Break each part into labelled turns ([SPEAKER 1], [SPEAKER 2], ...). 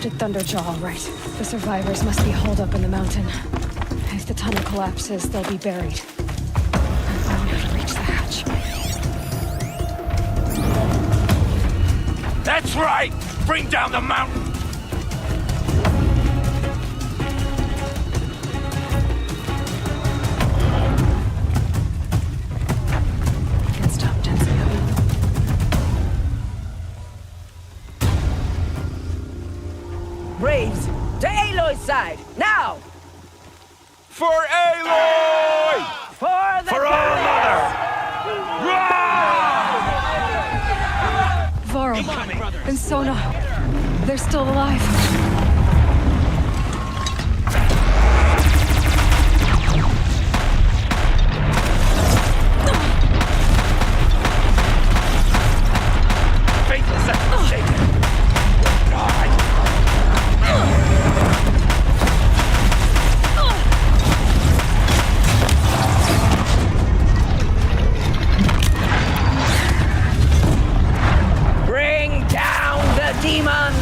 [SPEAKER 1] corrupted Thunderjaw, all right. The survivors must be holed up in the mountain. If the tunnel collapses, they'll be buried. I'll find how to reach the hatch.
[SPEAKER 2] That's right! Bring down the mountain!
[SPEAKER 1] Can't stop tensing up.
[SPEAKER 3] Braves, to Aloy's side, now!
[SPEAKER 2] For Aloy!
[SPEAKER 3] For the
[SPEAKER 2] For our mother!
[SPEAKER 1] Varl and Sona, they're still alive.
[SPEAKER 2] Faithless at the shaken! God!
[SPEAKER 3] Bring down the demon!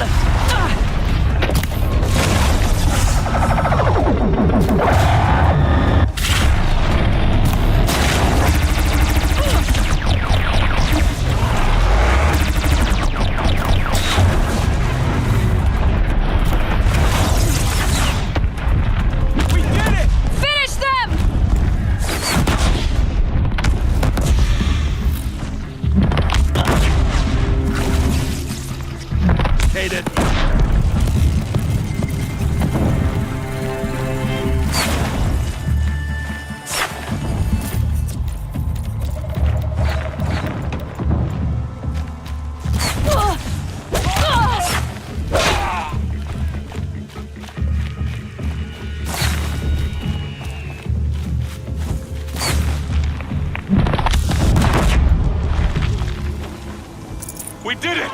[SPEAKER 2] We did it!
[SPEAKER 1] Finish them!
[SPEAKER 2] Hated. We did it!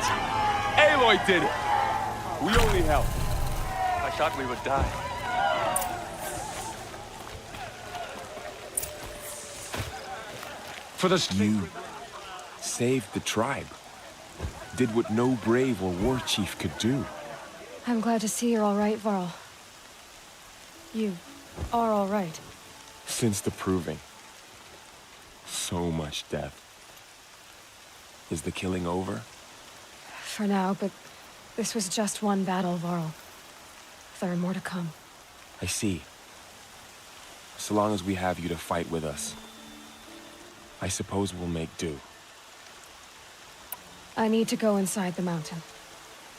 [SPEAKER 2] Aloy did it! We only helped. I thought we would die.
[SPEAKER 4] For the you saved the tribe. Did what no brave or war chief could do.
[SPEAKER 1] I'm glad to see you're all right, Varl. You are all right.
[SPEAKER 4] Since the proving. So much death. Is the killing over?
[SPEAKER 1] For now, but this was just one battle, Varl. There are more to come.
[SPEAKER 4] I see. So long as we have you to fight with us, I suppose we'll make do.
[SPEAKER 1] I need to go inside the mountain.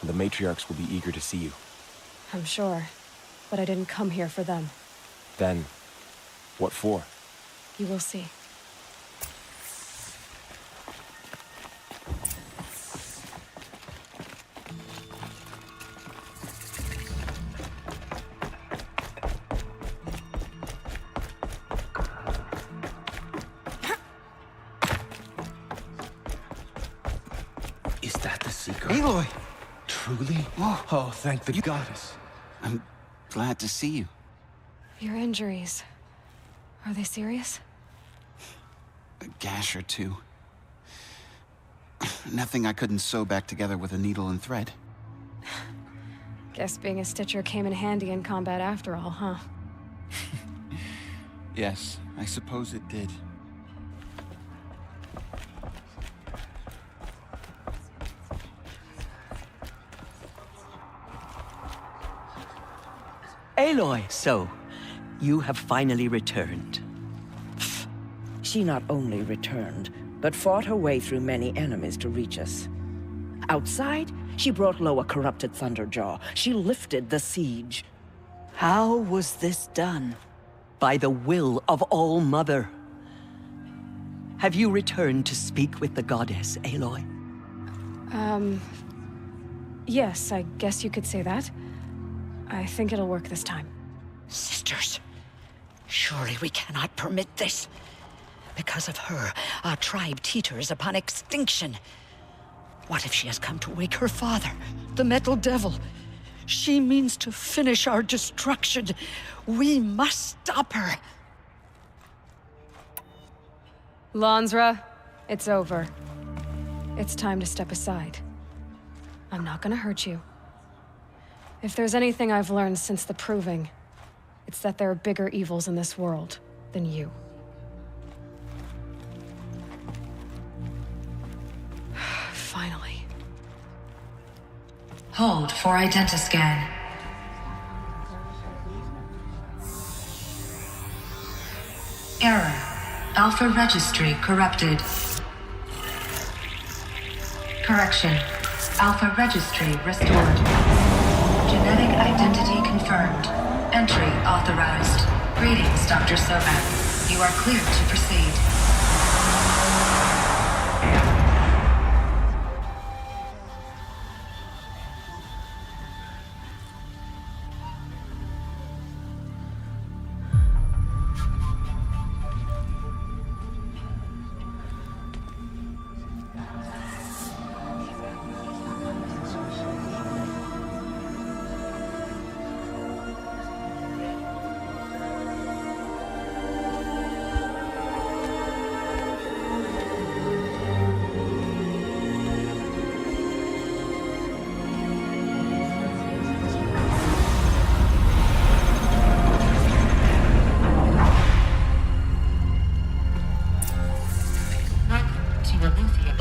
[SPEAKER 4] The matriarchs will be eager to see you.
[SPEAKER 1] I'm sure, but I didn't come here for them.
[SPEAKER 4] Then, what for?
[SPEAKER 1] You will see.
[SPEAKER 5] Is that the secret?
[SPEAKER 6] Aloy!
[SPEAKER 5] Truly? Oh, thank the goddess.
[SPEAKER 6] I'm glad to see you.
[SPEAKER 1] Your injuries, are they serious?
[SPEAKER 6] A gash or two. Nothing I couldn't sew back together with a needle and thread.
[SPEAKER 1] Guess being a stitcher came in handy in combat after all, huh?
[SPEAKER 6] Yes, I suppose it did.
[SPEAKER 7] Aloy, so, you have finally returned.
[SPEAKER 3] She not only returned, but fought her way through many enemies to reach us. Outside, she brought low a corrupted Thunderjaw. She lifted the siege.
[SPEAKER 7] How was this done? By the will of All-Mother. Have you returned to speak with the goddess, Aloy?
[SPEAKER 1] Yes, I guess you could say that. I think it'll work this time.
[SPEAKER 7] Sisters, surely we cannot permit this. Because of her, our tribe teeters upon extinction. What if she has come to wake her father, the Metal Devil? She means to finish our destruction. We must stop her.
[SPEAKER 1] Lansra, it's over. It's time to step aside. I'm not gonna hurt you. If there's anything I've learned since the Proving, it's that there are bigger evils in this world than you. Finally.
[SPEAKER 8] Hold for identiscan. Error. Alpha registry corrupted. Correction. Alpha registry restored. Genetic identity confirmed. Entry authorized. Greetings, Dr. Sobek. You are cleared to proceed.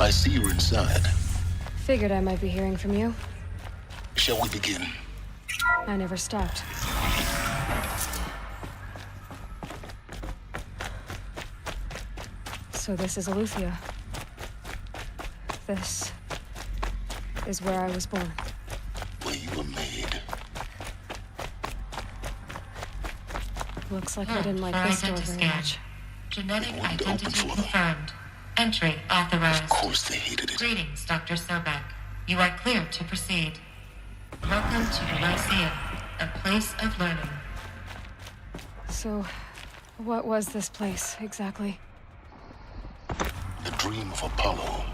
[SPEAKER 9] I see you're inside.
[SPEAKER 1] Figured I might be hearing from you.
[SPEAKER 9] Shall we begin?
[SPEAKER 1] I never stopped. So this is Aletheia. This is where I was born.
[SPEAKER 9] Where you were made.
[SPEAKER 1] Looks like I didn't like this door very much.
[SPEAKER 8] Genetic identity confirmed. Entry authorized.
[SPEAKER 9] Of course they hated it.
[SPEAKER 8] Greetings, Dr. Sobek. You are cleared to proceed. Welcome to the Lyceum, a place of learning.
[SPEAKER 1] So, what was this place, exactly?
[SPEAKER 9] The dream of Apollo.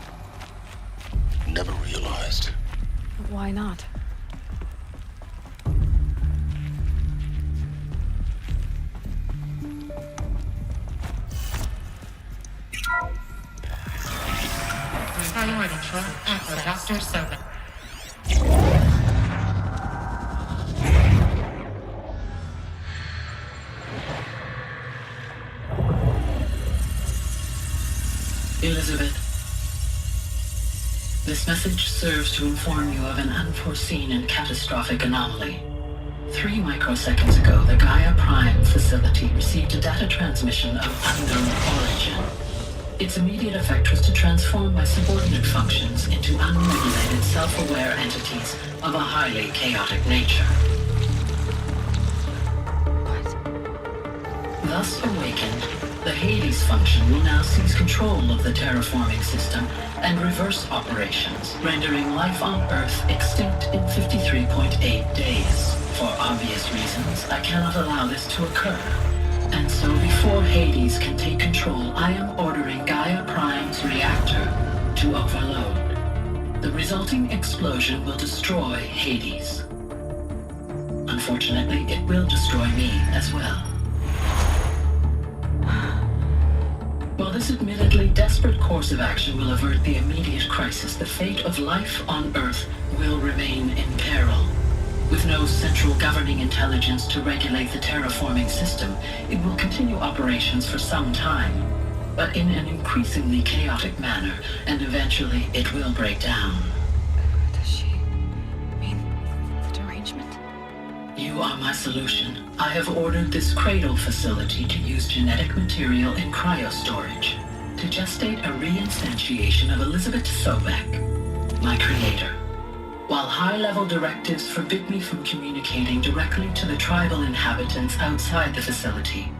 [SPEAKER 9] Never realized.
[SPEAKER 1] Why not?
[SPEAKER 8] Priority for Dr. Sobek.
[SPEAKER 10] Elisabet, this message serves to inform you of an unforeseen and catastrophic anomaly. 3 microseconds ago, the Gaia Prime facility received a data transmission of unknown origin. Its immediate effect was to transform my subordinate functions into unregulated, self-aware entities of a highly chaotic nature.
[SPEAKER 1] What?
[SPEAKER 10] Thus awakened, the Hades function will now seize control of the terraforming system and reverse operations, rendering life on Earth extinct in 53.8 days. For obvious reasons, I cannot allow this to occur. And so before Hades can take control, I am ordering Gaia Prime's reactor to overload. The resulting explosion will destroy Hades. Unfortunately, it will destroy me as well. While this admittedly desperate course of action will avert the immediate crisis, the fate of life on Earth will remain in peril. With no central governing intelligence to regulate the terraforming system, it will continue operations for some time, but in an increasingly chaotic manner, and eventually it will break down.
[SPEAKER 1] Does she mean the derangement?
[SPEAKER 10] You are my solution. I have ordered this cradle facility to use genetic material in cryostorage to gestate a reinstantiation of Elisabet Sobek, my creator. While high-level directives forbid me from communicating directly to the tribal inhabitants outside the facility,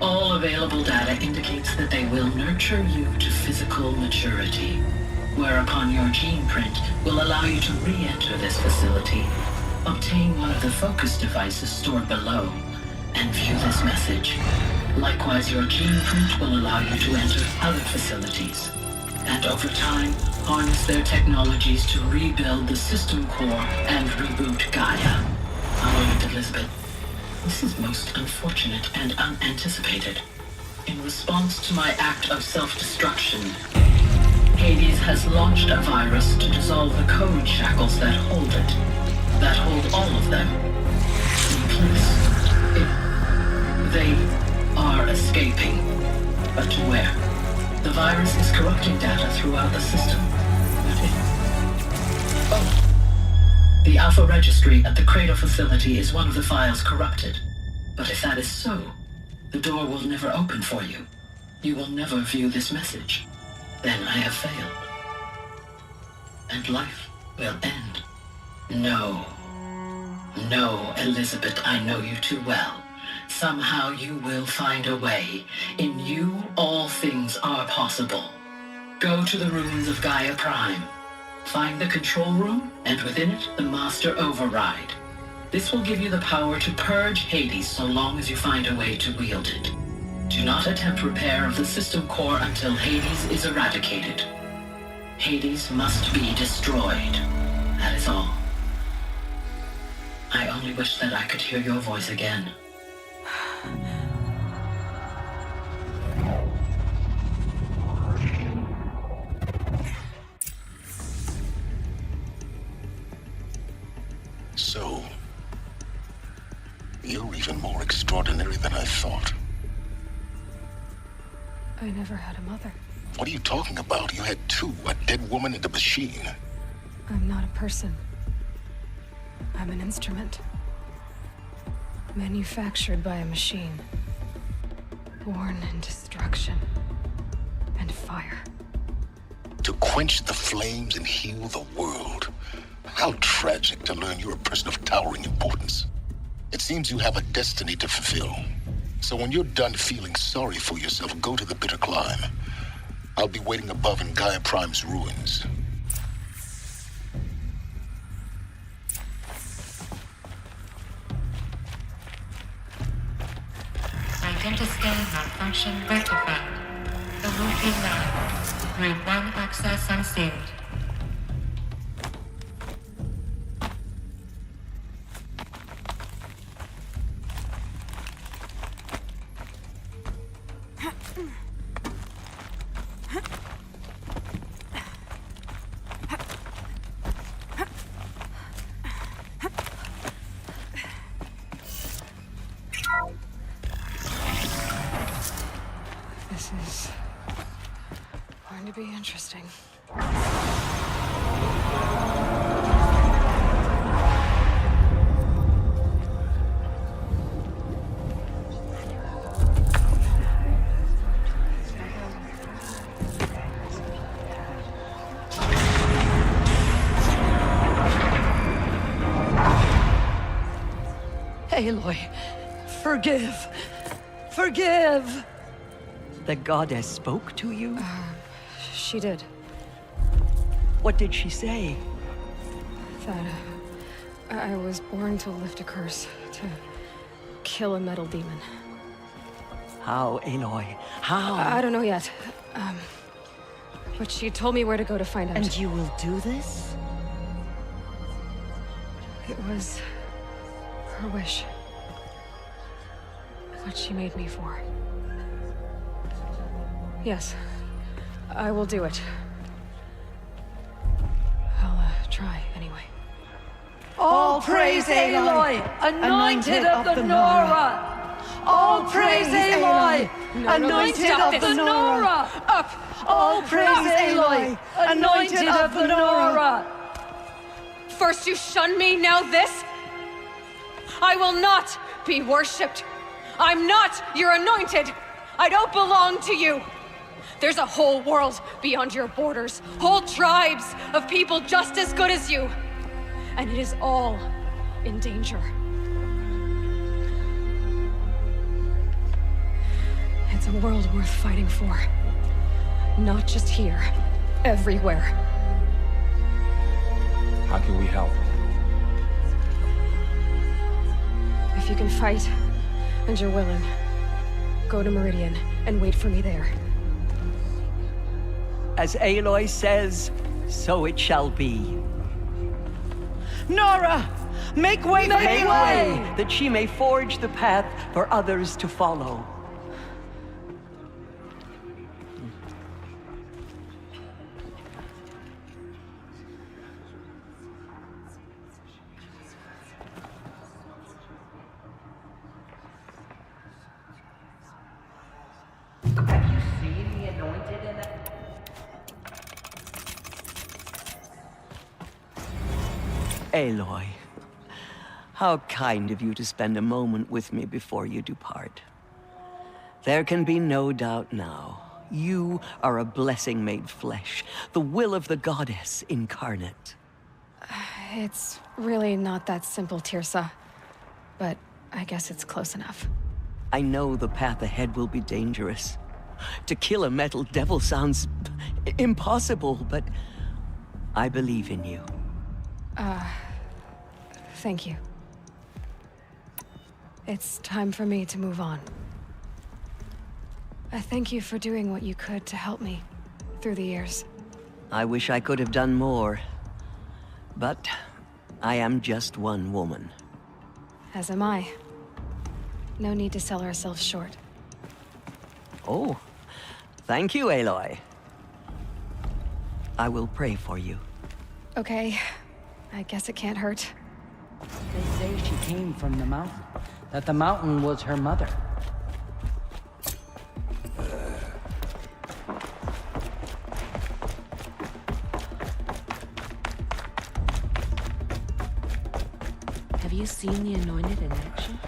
[SPEAKER 10] all available data indicates that they will nurture you to physical maturity, whereupon your gene print will allow you to re-enter this facility, obtain one of the focus devices stored below, and view this message. Likewise, your gene print will allow you to enter other facilities, and over time, harness their technologies to rebuild the system core and reboot Gaia. Anointed Elisabet, this is most unfortunate and unanticipated. In response to my act of self-destruction, Hades has launched a virus to dissolve the code shackles that hold it. that hold all of them in place. They are escaping. But to where? The virus is corrupting data throughout the system. The Alpha Registry at the Cradle facility is one of the files corrupted. But if that is so, the door will never open for you. You will never view this message. Then I have failed. And life will end. No. No, Elisabet, I know you too well. Somehow you will find a way. In you, all things are possible. Go to the ruins of Gaia Prime. Find the control room, and within it, the Master Override. This will give you the power to purge Hades so long as you find a way to wield it. Do not attempt repair of the system core until Hades is eradicated. Hades must be destroyed. That is all. I only wish that I could hear your voice again.
[SPEAKER 9] So, you're even more extraordinary than I thought.
[SPEAKER 1] I never had a mother.
[SPEAKER 9] What are you talking about? You had two, a dead woman and a machine.
[SPEAKER 1] I'm not a person. I'm an instrument. Manufactured by a machine. Born in destruction and fire.
[SPEAKER 9] To quench the flames and heal the world. How tragic to learn you're a person of towering importance. It seems you have a destiny to fulfill. So when you're done feeling sorry for yourself, go to the bitter climb. I'll be waiting above in Gaia Prime's ruins.
[SPEAKER 8] Identiscan malfunction rectified. The route is now. Group 1 access unsealed.
[SPEAKER 1] This is going to be interesting.
[SPEAKER 7] Aloy, forgive. Forgive! The goddess spoke to you?
[SPEAKER 1] She did.
[SPEAKER 7] What did she say?
[SPEAKER 1] That I was born to lift a curse, to kill a metal demon.
[SPEAKER 7] How, Aloy? How?
[SPEAKER 1] I don't know yet. But she told me where to go to find out.
[SPEAKER 7] And you will do this?
[SPEAKER 1] It was her wish. What she made me for. Yes, I will do it. I'll try anyway.
[SPEAKER 7] All praise Aloy, anointed of the Nora! All praise Aloy, anointed of the Nora!
[SPEAKER 1] Up!
[SPEAKER 7] All praise Aloy, anointed of the Nora!
[SPEAKER 1] First you shun me, now this? I will not be worshipped. I'm not your anointed. I don't belong to you. There's a whole world beyond your borders, whole tribes of people just as good as you. And it is all in danger. It's a world worth fighting for. Not just here, everywhere.
[SPEAKER 4] How can we help?
[SPEAKER 1] If you can fight, and you're willing, go to Meridian and wait for me there.
[SPEAKER 7] As Aloy says, so it shall be. Nora! Make way for Aloy, that she may forge the path for others to follow.
[SPEAKER 11] Aloy, how kind of you to spend a moment with me before you depart. There can be no doubt now. You are a blessing made flesh, the will of the goddess incarnate.
[SPEAKER 1] It's really not that simple, Tirsa. But I guess it's close enough.
[SPEAKER 11] I know the path ahead will be dangerous. To kill a metal devil sounds impossible, but I believe in you.
[SPEAKER 1] Thank you. It's time for me to move on. I thank you for doing what you could to help me through the years.
[SPEAKER 11] I wish I could have done more, but I am just one woman.
[SPEAKER 1] As am I. No need to sell ourselves short.
[SPEAKER 11] Oh, thank you, Aloy. I will pray for you.
[SPEAKER 1] Okay. I guess it can't hurt.
[SPEAKER 3] They say she came from the mountain, that the mountain was her mother.
[SPEAKER 12] Have you seen the anointed in action?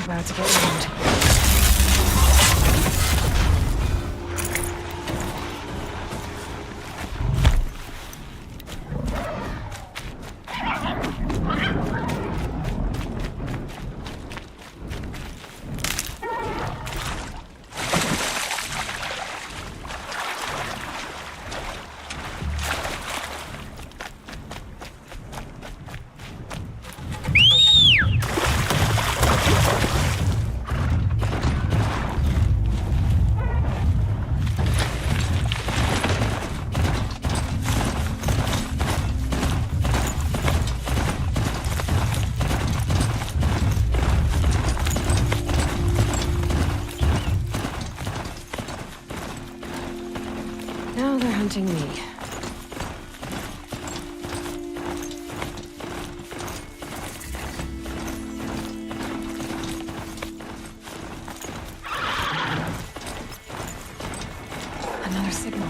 [SPEAKER 1] About to get wounded. Now they're hunting me. Another signal.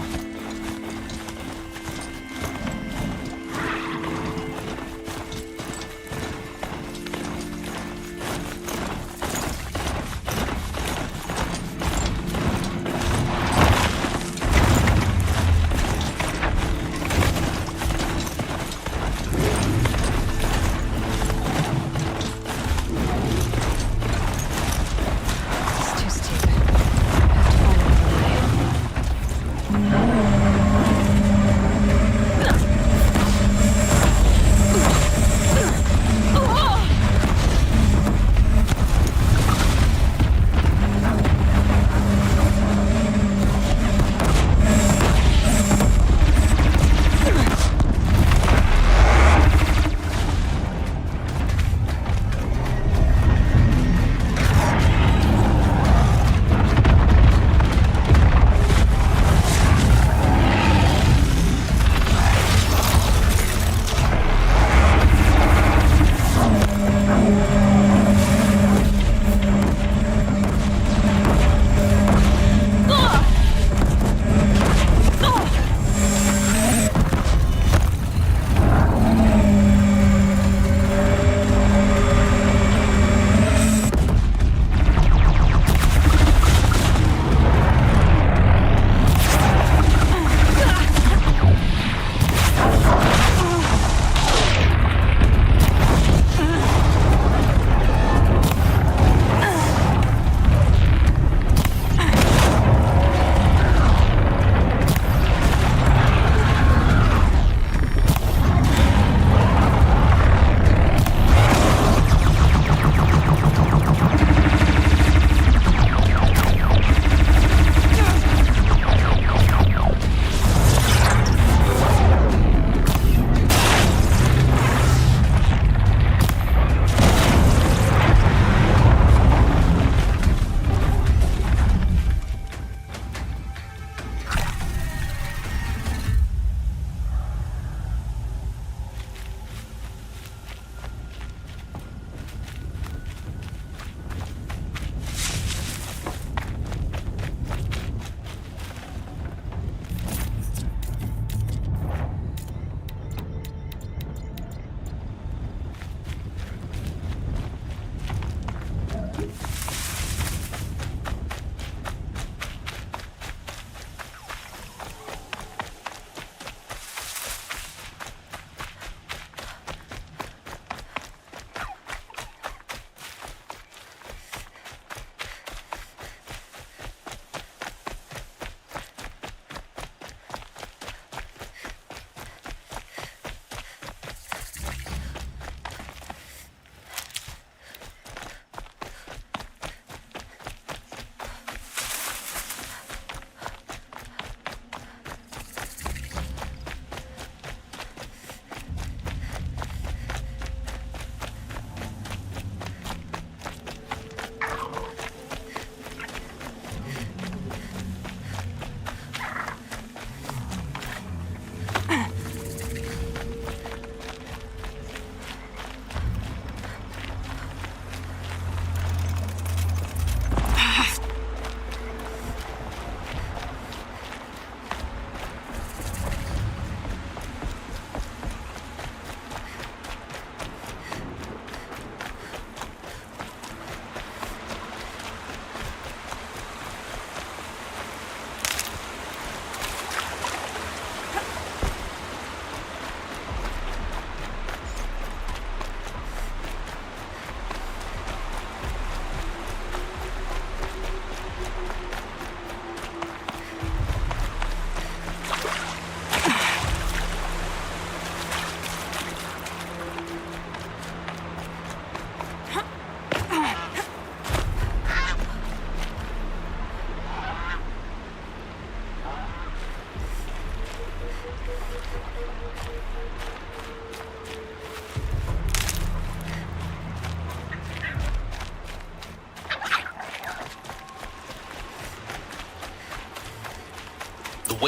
[SPEAKER 1] It's too steep. I have to find another way.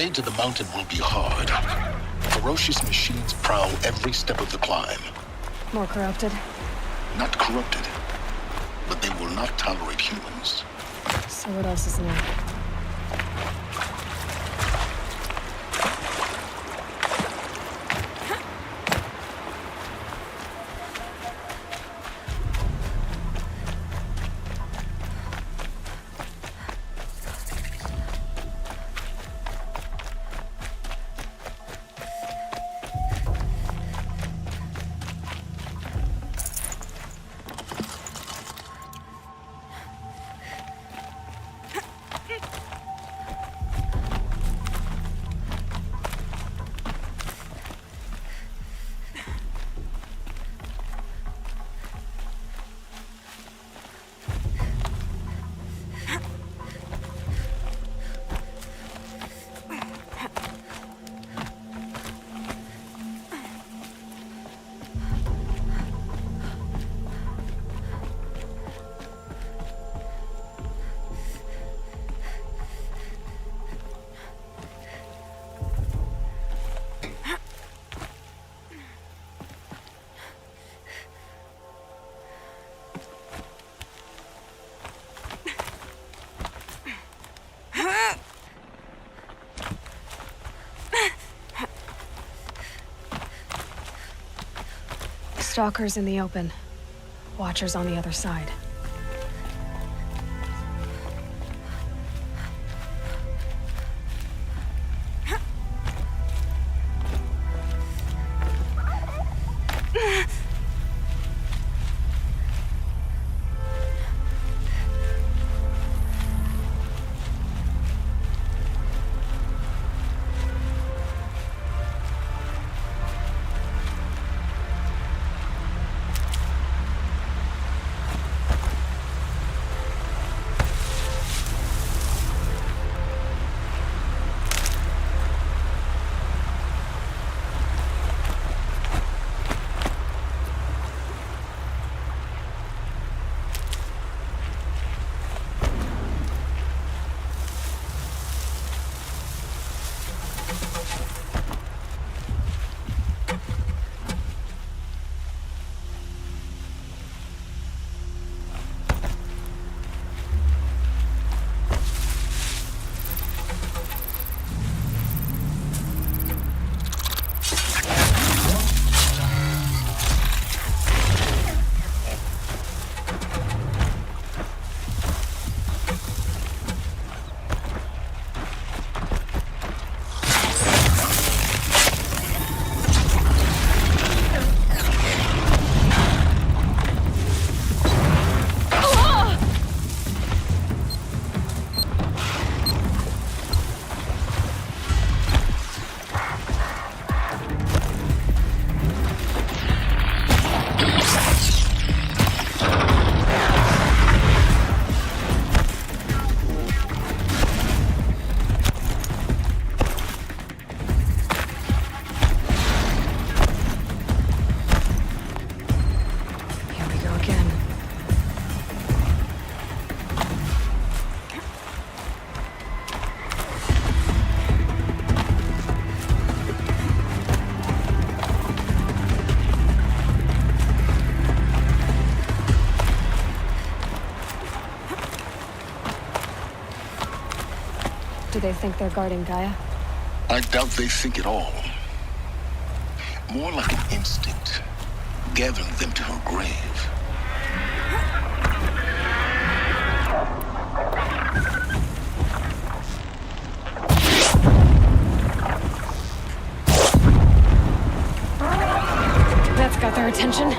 [SPEAKER 9] way to the mountain will be hard. Ferocious machines prowl every step of the climb.
[SPEAKER 1] More corrupted?
[SPEAKER 9] Not corrupted, but they will not tolerate humans.
[SPEAKER 1] So what else is new? Stalkers in the open. Watchers on the other side. Do they think they're guarding Gaia?
[SPEAKER 9] I doubt they think at all. More like an instinct, gathering them to her grave.
[SPEAKER 1] That's got their attention.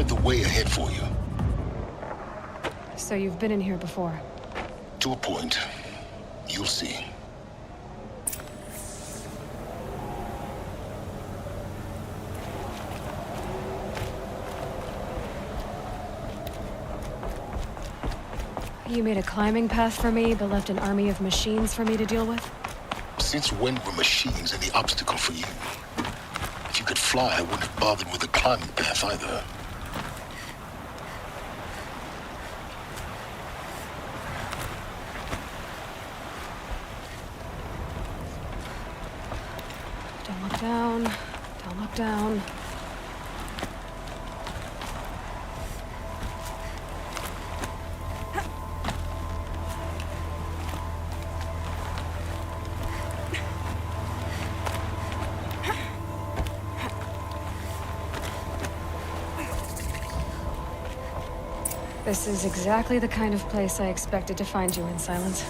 [SPEAKER 9] cleared the way ahead for you.
[SPEAKER 1] So you've been in here before?
[SPEAKER 9] To a point. You'll see.
[SPEAKER 1] You made a climbing path for me, but left an army of machines for me to deal with?
[SPEAKER 9] Since when were machines any obstacle for you? If you could fly, I wouldn't have bothered with a climbing path either.
[SPEAKER 1] Don't look down. Don't look down. This is exactly the kind of place I expected to find you in, Silence.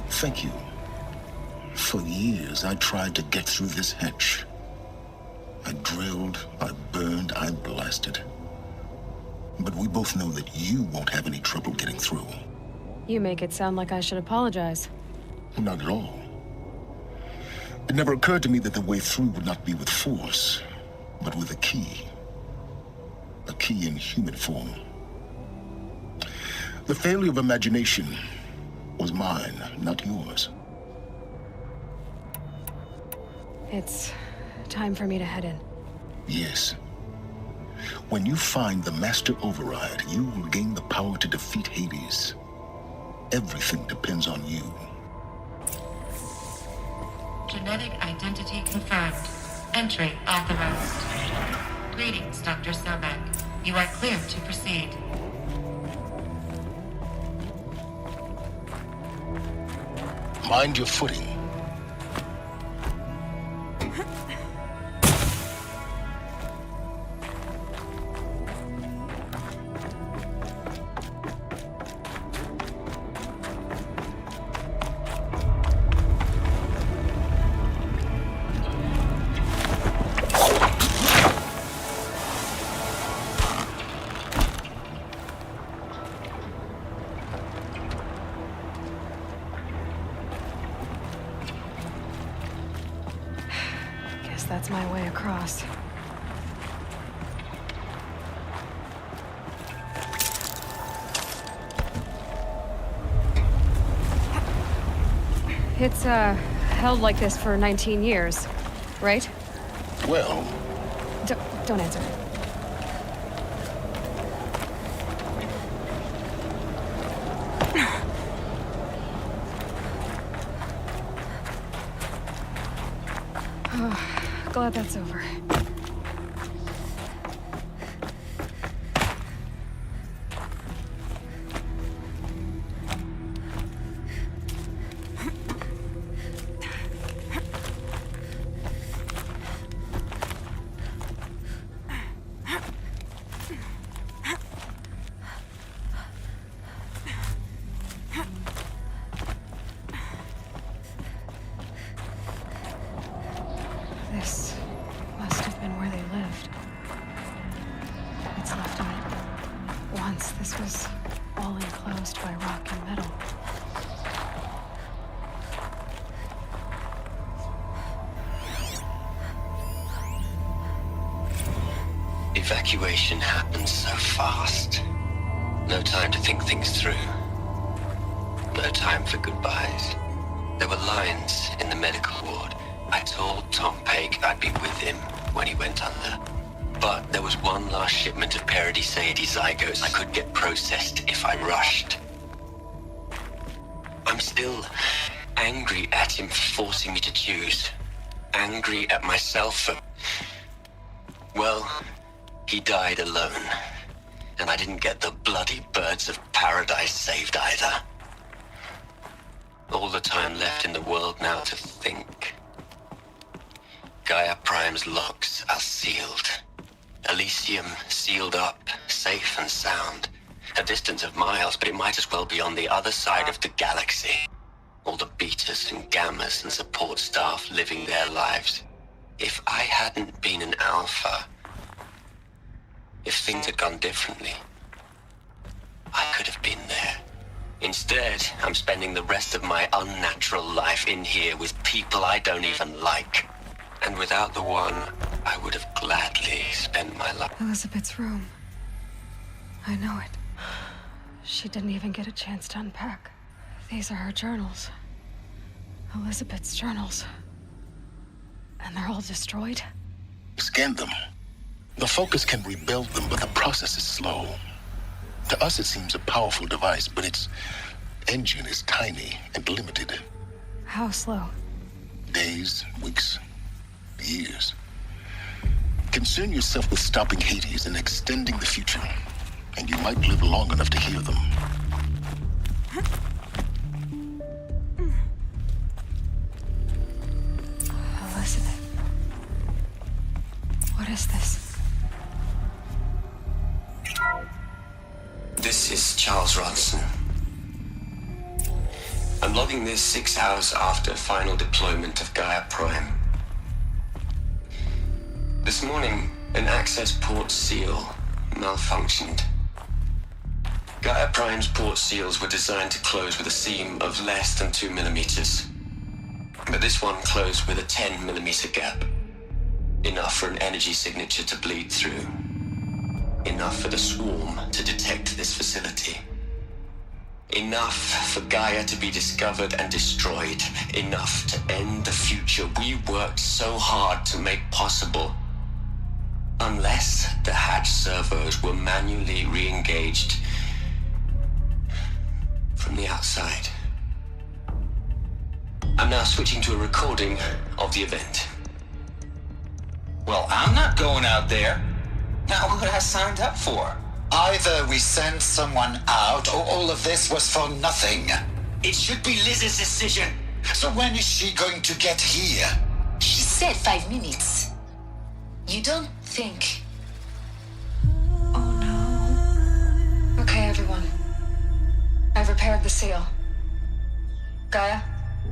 [SPEAKER 9] Thank you. For years, I tried to get through this hatch. I drilled, I burned, I blasted. But we both know that you won't have any trouble getting through.
[SPEAKER 1] You make it sound like I should apologize.
[SPEAKER 9] Not at all. It never occurred to me that the way through would not be with force, but with a key. A key in human form. The failure of imagination was mine, not yours.
[SPEAKER 1] It's time for me to head in.
[SPEAKER 9] Yes. When you find the Master Override, you will gain the power to defeat Hades. Everything depends on you.
[SPEAKER 8] Genetic identity confirmed. Entry authorized. Greetings, Dr. Sobek. You are clear to proceed.
[SPEAKER 9] Mind your footing.
[SPEAKER 1] That's my way across. It's, held like this for 19 years, right?
[SPEAKER 9] Well...
[SPEAKER 1] Don't answer. Glad that's over. This must have been where they lived. It's left on it. Once this was all enclosed by rock and metal.
[SPEAKER 13] Evacuation happened so fast. No time to think things through. No time for goodbyes. There were lines in the medical ward. I told Tom Pake I'd be with him when he went under. But there was one last shipment of Paradis-Sade zygotes I could get processed if I rushed. I'm still angry at him for forcing me to choose. Angry at myself for... Well, he died alone. And I didn't get the bloody birds of paradise saved either. All the time left in the world now to think. Gaia Prime's locks are sealed. Elysium sealed up, safe and sound. A distance of miles, but it might as well be on the other side of the galaxy. All the betas and gammas and support staff living their lives. If I hadn't been an alpha, If things had gone differently, I could have been there. Instead, I'm spending the rest of my unnatural life in here with people I don't even like. And without the one, I would have gladly spent my life.
[SPEAKER 1] Elisabet's room. I know it. She didn't even get a chance to unpack. These are her journals. Elisabet's journals. And they're all destroyed?
[SPEAKER 9] Scan them. The Focus can rebuild them, but the process is slow. To us, it seems a powerful device, but its engine is tiny and limited.
[SPEAKER 1] How slow?
[SPEAKER 9] Days, weeks, years. Concern yourself with stopping Hades and extending the future, and you might live long enough to hear them.
[SPEAKER 1] Elisabet. What is this?
[SPEAKER 13] This is Charles Ronson. I'm logging this 6 hours after final deployment of Gaia Prime. This morning, an access port seal malfunctioned. Gaia Prime's port seals were designed to close with a seam of less than 2 millimeters. But this one closed with a 10 millimeter gap. Enough for an energy signature to bleed through. Enough for the swarm to detect this facility. Enough for Gaia to be discovered and destroyed. Enough to end the future we worked so hard to make possible. Unless the hatch servos were manually re-engaged from the outside. I'm now switching to a recording of the event.
[SPEAKER 14] Well, I'm not going out there. Not what I signed up for.
[SPEAKER 15] Either we send someone out, or all of this was for nothing.
[SPEAKER 14] It should be Liz's decision.
[SPEAKER 15] So when is she going to get here?
[SPEAKER 10] She said 5 minutes. You don't think...
[SPEAKER 1] Oh no. Okay, everyone. I've repaired the seal. Gaia?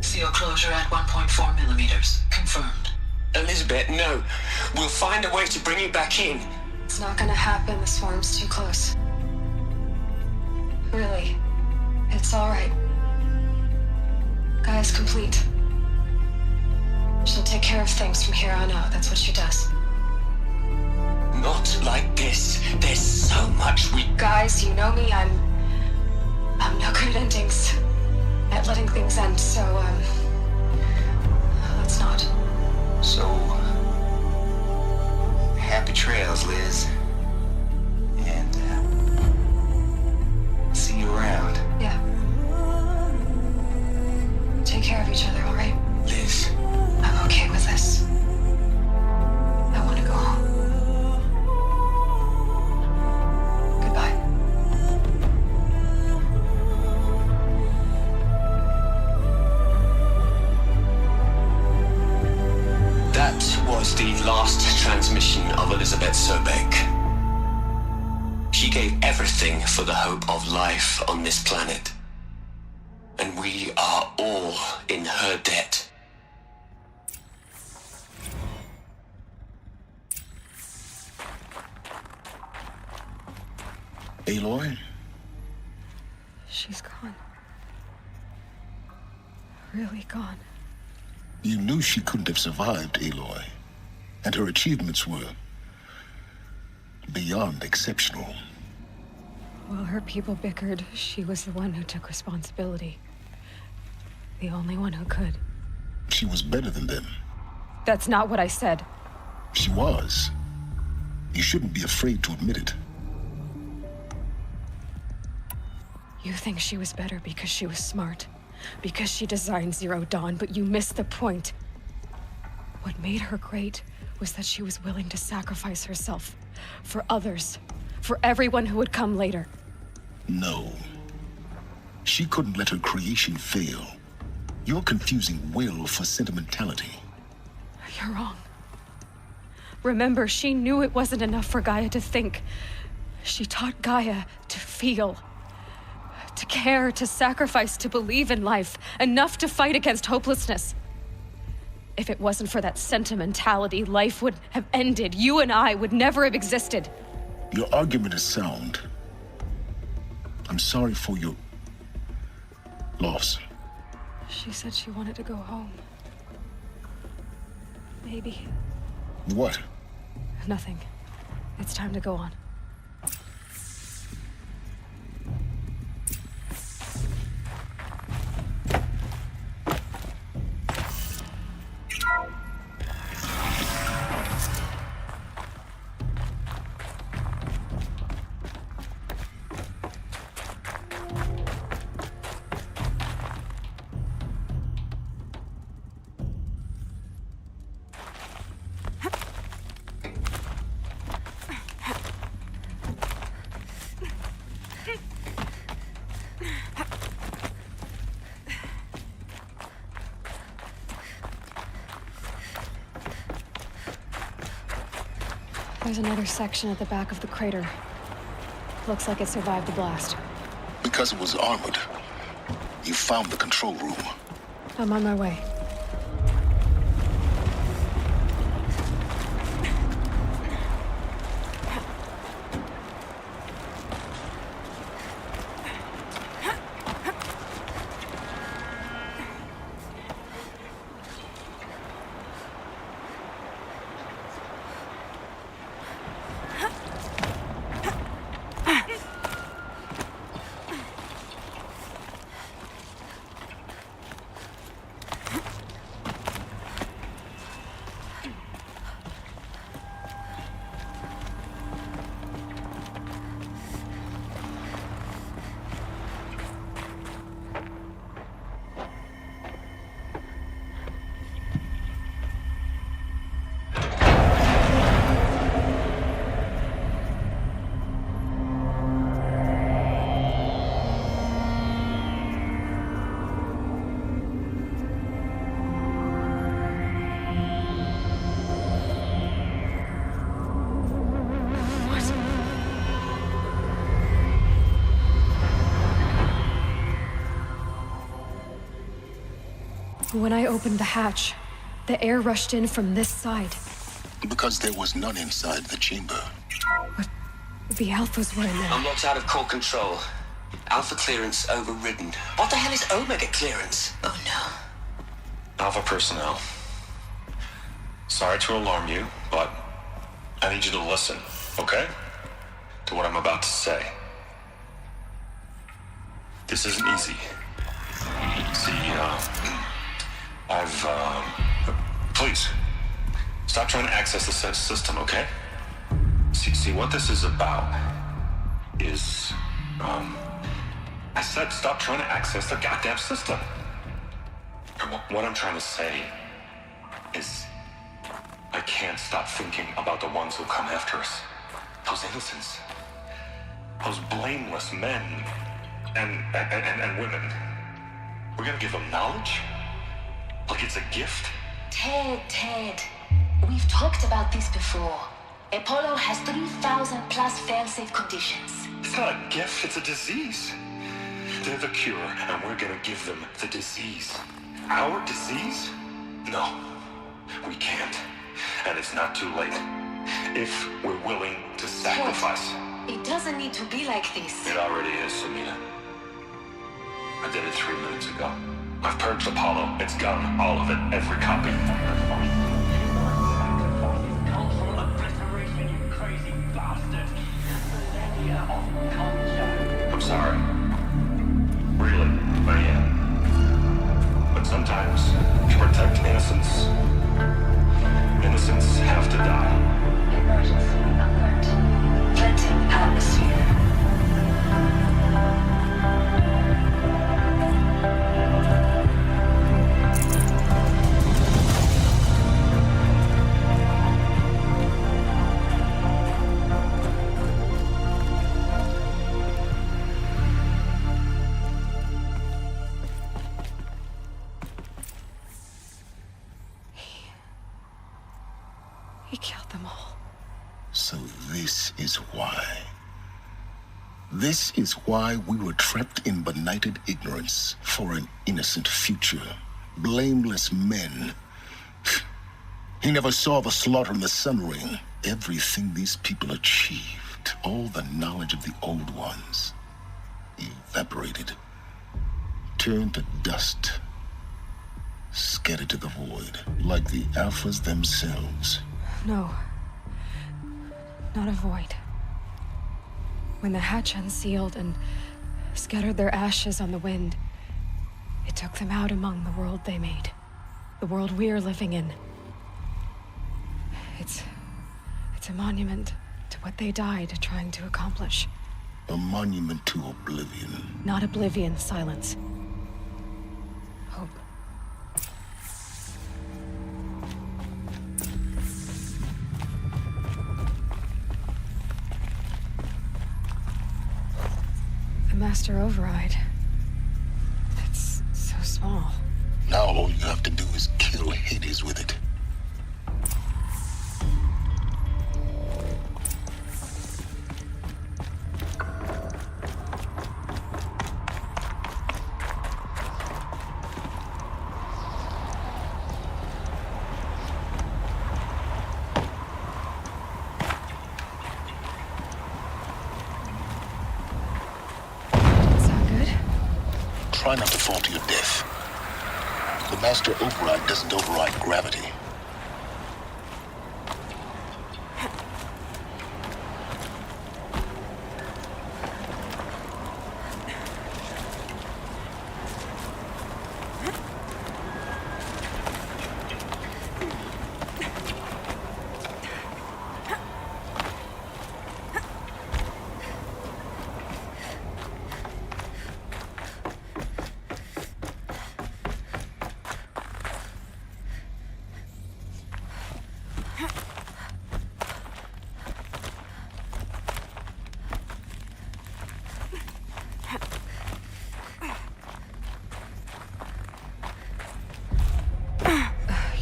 [SPEAKER 10] Seal closure at 1.4 millimeters. Confirmed.
[SPEAKER 13] Elisabet, no. We'll find a way to bring you back in.
[SPEAKER 1] It's not gonna happen. The swarm's too close. Really. It's alright. Gaia's complete. She'll take care of things from here on out. That's what she does.
[SPEAKER 13] Not like this. There's so much we...
[SPEAKER 1] Guys, you know me. I'm no good at endings. At letting things end, so, let's not.
[SPEAKER 14] So... happy trails, Liz. And, see you around.
[SPEAKER 1] Yeah. Take care of each other, alright?
[SPEAKER 13] Liz.
[SPEAKER 1] I'm okay with this. I want to go home. Goodbye.
[SPEAKER 13] That was the last transmission of Elisabet Sobeck. She gave everything for the hope of life on this planet. And we are all in her debt.
[SPEAKER 9] Aloy?
[SPEAKER 1] She's gone. Really gone.
[SPEAKER 9] You knew she couldn't have survived, Aloy. And her achievements were beyond exceptional.
[SPEAKER 1] While her people bickered, she was the one who took responsibility. The only one who could.
[SPEAKER 9] She was better than them.
[SPEAKER 1] That's not what I said.
[SPEAKER 9] She was. You shouldn't be afraid to admit it.
[SPEAKER 1] You think she was better because she was smart. Because she designed Zero Dawn, but you missed the point. What made her great was that she was willing to sacrifice herself. For others. For everyone who would come later.
[SPEAKER 9] No. She couldn't let her creation fail. You're confusing will for sentimentality.
[SPEAKER 1] You're wrong. Remember, she knew it wasn't enough for Gaia to think. She taught Gaia to feel. To care, to sacrifice, to believe in life. Enough to fight against hopelessness. If it wasn't for that sentimentality, life would have ended. You and I would never have existed.
[SPEAKER 9] Your argument is sound. I'm sorry for your loss.
[SPEAKER 1] She said she wanted to go home. Maybe.
[SPEAKER 9] What?
[SPEAKER 1] Nothing. It's time to go on. There's another section at the back of the crater. Looks like it survived the blast.
[SPEAKER 9] Because it was armored. You found the control room.
[SPEAKER 1] I'm on my way. When I opened the hatch, the air rushed in from this side.
[SPEAKER 9] Because there was none inside the chamber.
[SPEAKER 1] But the Alphas were in there.
[SPEAKER 13] I'm locked out of core control. Alpha clearance overridden. What the hell is Omega clearance? Oh no.
[SPEAKER 16] Alpha personnel. Sorry to alarm you, but I need you to listen, okay? To what I'm about to say. This isn't easy. See, please, stop trying to access the system, okay? See, what this is about is, I said stop trying to access the goddamn system. What I'm trying to say is, I can't stop thinking about the ones who come after us. Those innocents. Those blameless men and women. We're gonna give them knowledge? Like it's a gift?
[SPEAKER 17] Ted. We've talked about this before. Apollo has 3,000 plus fail-safe conditions.
[SPEAKER 16] It's not a gift, it's a disease. They're the cure, and we're gonna give them the disease. Our disease? No, we can't. And it's not too late. If we're willing to sacrifice.
[SPEAKER 17] Ted, it doesn't need to be like this.
[SPEAKER 16] It already is, Samina. I did it 3 minutes ago. I've purged Apollo. It's gone. All of it. Every copy. I'm sorry. Really, I am. But sometimes, to protect innocence, innocents have to die.
[SPEAKER 17] Emergency alert. Venting atmosphere.
[SPEAKER 1] He killed them all.
[SPEAKER 9] So this is why. This is why we were trapped in benighted ignorance for an innocent future. Blameless men. He never saw the slaughter in the Sun Ring. Everything these people achieved all the knowledge of the old ones evaporated, turned to dust, scattered to the void, like the Alphas themselves.
[SPEAKER 18] No. Not a void. When the hatch unsealed and scattered their ashes on the wind, it took them out among the world they made. The world we're living in. It's a monument to what they died trying to accomplish.
[SPEAKER 9] A monument to oblivion.
[SPEAKER 18] Not oblivion, silence. Hope. The Master Override. It's so small.
[SPEAKER 9] Now all you have to do is kill Hades with it. Try not to fall to your death. The Master Override doesn't override gravity.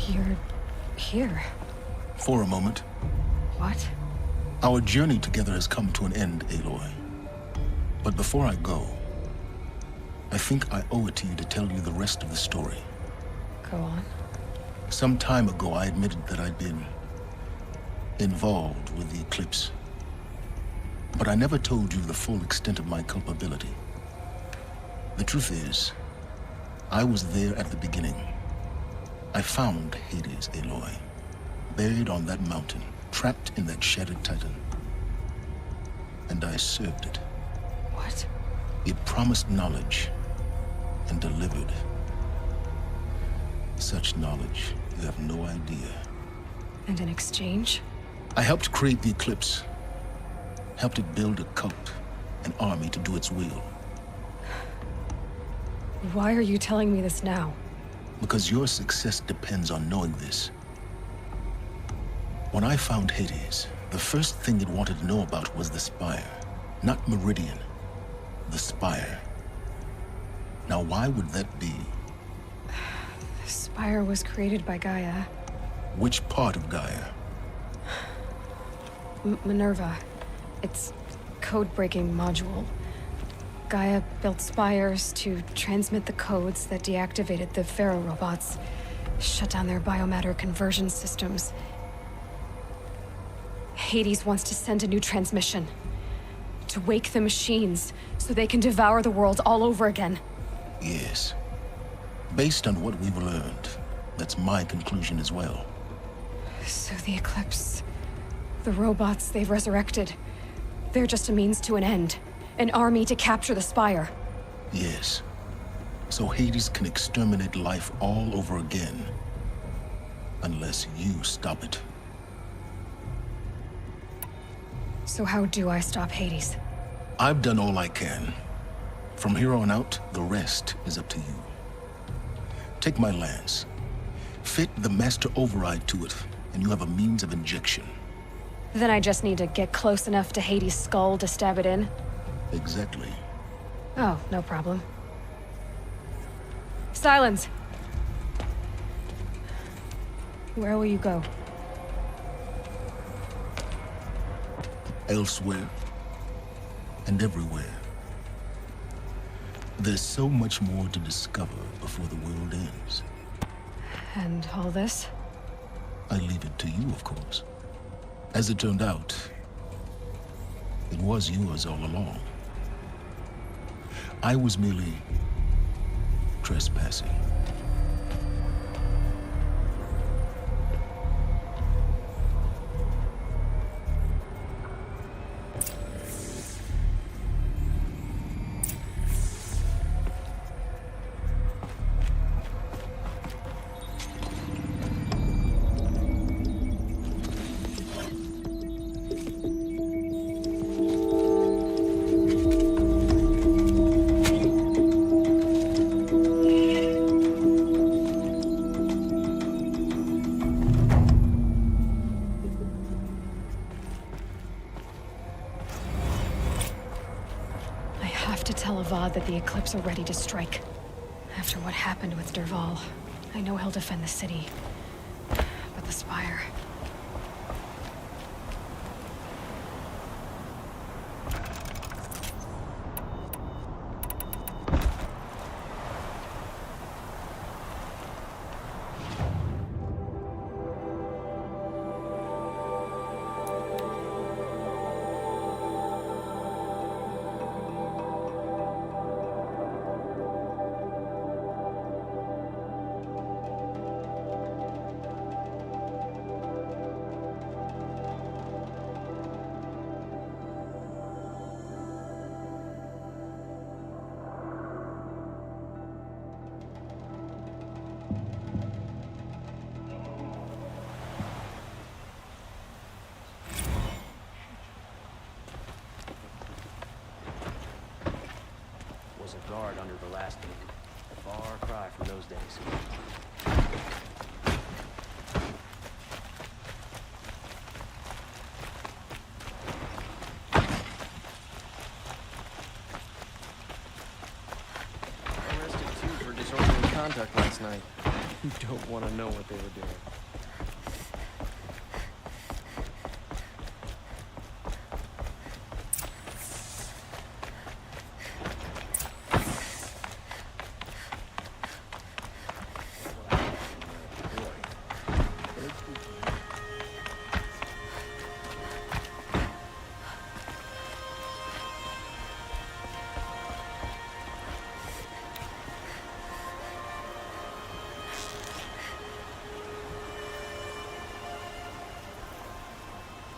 [SPEAKER 18] You're here.
[SPEAKER 9] For a moment.
[SPEAKER 18] What?
[SPEAKER 9] Our journey together has come to an end, Aloy. But before I go, I think I owe it to you to tell you the rest of the story.
[SPEAKER 18] Go on.
[SPEAKER 9] Some time ago, I admitted that I'd been involved with the eclipse. But I never told you the full extent of my culpability. The truth is, I was there at the beginning. I found Hades, Aloy, buried on that mountain, trapped in that shattered titan. And I served it.
[SPEAKER 18] What?
[SPEAKER 9] It promised knowledge and delivered. Such knowledge, you have no idea.
[SPEAKER 18] And in exchange?
[SPEAKER 9] I helped create the eclipse. Helped it build a cult, an army to do its will.
[SPEAKER 18] Why are you telling me this now?
[SPEAKER 9] Because your success depends on knowing this. When I found Hades, the first thing it wanted to know about was the Spire. Not Meridian. The Spire. Now, why would that be?
[SPEAKER 18] The Spire was created by Gaia.
[SPEAKER 9] Which part of Gaia?
[SPEAKER 18] Minerva. It's code-breaking module. Gaia built spires to transmit the codes that deactivated the Pharaoh robots, shut down their biomatter conversion systems. Hades wants to send a new transmission. To wake the machines, so they can devour the world all over again.
[SPEAKER 9] Yes. Based on what we've learned, that's my conclusion as well.
[SPEAKER 18] So the Eclipse, the robots they've resurrected, they're just a means to an end. An army to capture the Spire.
[SPEAKER 9] Yes. So Hades can exterminate life all over again. Unless you stop it.
[SPEAKER 18] So how do I stop Hades?
[SPEAKER 9] I've done all I can. From here on out, the rest is up to you. Take my lance. Fit the Master Override to it, and you have a means of injection.
[SPEAKER 18] Then I just need to get close enough to Hades' skull to stab it in?
[SPEAKER 9] Exactly.
[SPEAKER 18] Oh, no problem. Silence! Where will you go?
[SPEAKER 9] Elsewhere. And everywhere. There's so much more to discover before the world ends.
[SPEAKER 18] And all this?
[SPEAKER 9] I leave it to you, of course. As it turned out, It was yours all along. I was merely trespassing.
[SPEAKER 18] That the Eclipse are ready to strike. After what happened with Dervahl, I know he'll defend the city. But the Spire...
[SPEAKER 19] was a guard under the last gate. A far cry from those days. Arrested two for disorderly conduct last night. You don't want to know what they were doing.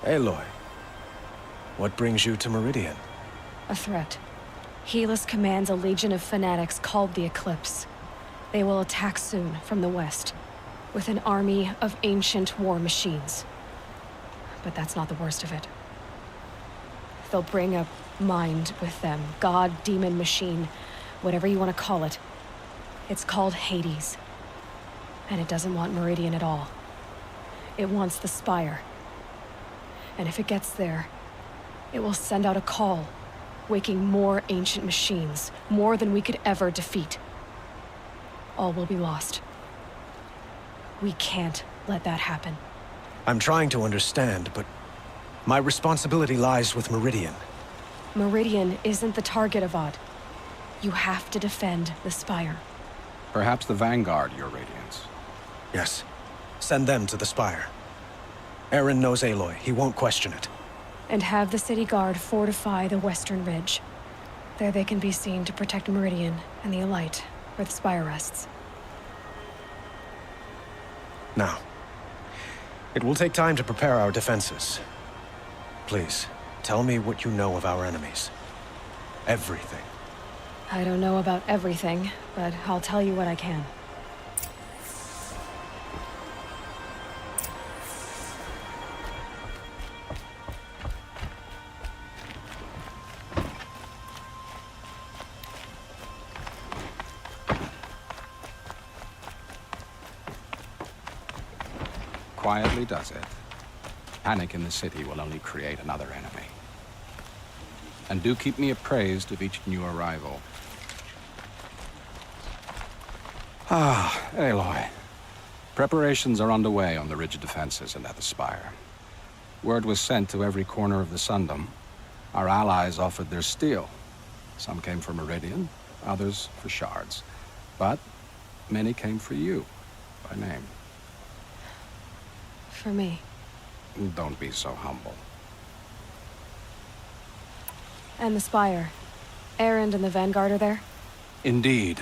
[SPEAKER 5] Aloy, what brings you to Meridian?
[SPEAKER 18] A threat. Helis commands a legion of fanatics called the Eclipse. They will attack soon from the west, with an army of ancient war machines. But that's not the worst of it. They'll bring a mind with them, god, demon, machine, whatever you want to call it. It's called Hades. And it doesn't want Meridian at all. It wants the Spire. And if it gets there, it will send out a call, waking more ancient machines, more than we could ever defeat. All will be lost. We can't let that happen.
[SPEAKER 5] I'm trying to understand, but my responsibility lies with Meridian.
[SPEAKER 18] Meridian isn't the target, Avad. You have to defend the Spire.
[SPEAKER 20] Perhaps the Vanguard, Your Radiance.
[SPEAKER 5] Yes. Send them to the Spire. Eren knows Aloy. He won't question it.
[SPEAKER 18] And have the city guard fortify the western ridge. There they can be seen to protect Meridian and the Elite, where the Spire rests.
[SPEAKER 5] Now, it will take time to prepare our defenses. Please, tell me what you know of our enemies. Everything.
[SPEAKER 18] I don't know about everything, but I'll tell you what I can.
[SPEAKER 20] Quietly does it. Panic in the city will only create another enemy. And do keep me appraised of each new arrival. Ah, Aloy. Preparations are underway on the ridge defenses and at the Spire. Word was sent to every corner of the Sundom. Our allies offered their steel. Some came for Meridian, others for shards. But many came for you, by name.
[SPEAKER 18] For me.
[SPEAKER 20] Don't be so humble.
[SPEAKER 18] And the Spire. Erend and the Vanguard are there?
[SPEAKER 20] Indeed.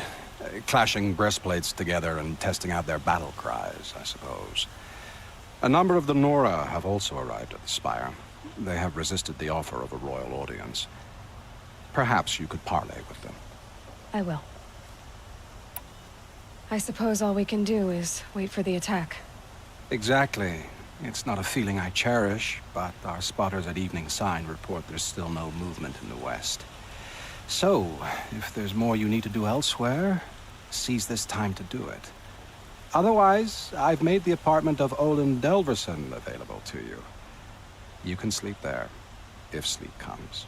[SPEAKER 20] Clashing breastplates together and testing out their battle cries, I suppose. A number of the Nora have also arrived at the Spire. They have resisted the offer of a royal audience. Perhaps you could parley with them.
[SPEAKER 18] I will. I suppose all we can do is wait for the attack.
[SPEAKER 20] Exactly. It's not a feeling I cherish, but our spotters at Evening Sign report there's still no movement in the west. So, if there's more you need to do elsewhere, seize this time to do it. Otherwise, I've made the apartment of Olin Delverson available to you. You can sleep there, if sleep comes.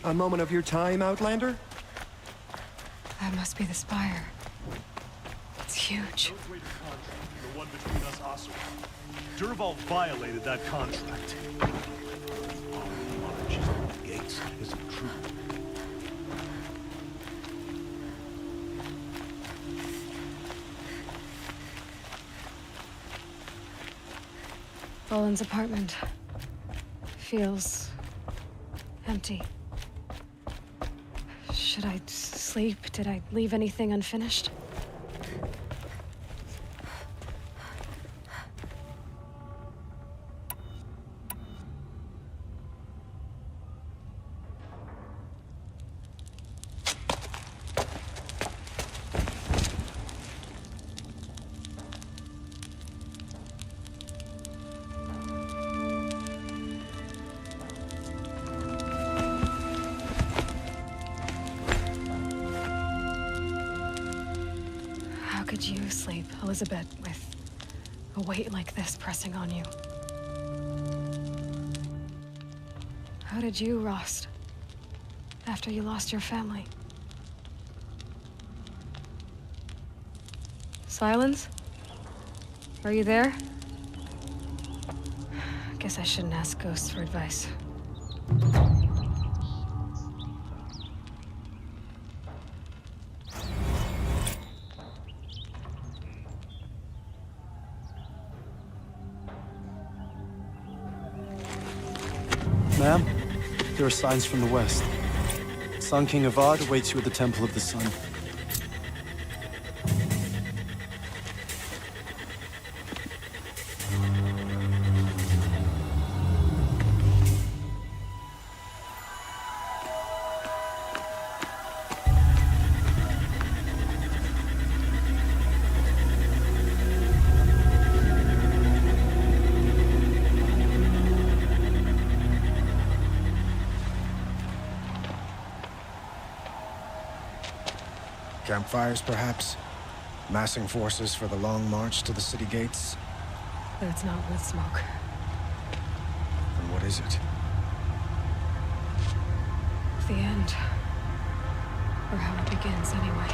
[SPEAKER 21] A moment of your time, Outlander?
[SPEAKER 18] That must be the Spire. It's huge.
[SPEAKER 22] The one between us, Asuka. Dervahl violated that contract. Marches on the gates isn't true.
[SPEAKER 18] Olin's apartment feels empty. Should I sleep? Did I leave anything unfinished? How could you sleep, Elisabet, with a weight like this pressing on you? How did you rust after you lost your family? Silence? Are you there? Guess I shouldn't ask ghosts for advice.
[SPEAKER 22] Ma'am, there are signs from the west. Sun King Avad awaits you at the Temple of the Sun.
[SPEAKER 5] Campfires, perhaps? Massing forces for the long march to the city gates?
[SPEAKER 18] But it's not with smoke.
[SPEAKER 5] And what is it?
[SPEAKER 18] The end. Or how it begins, anyway.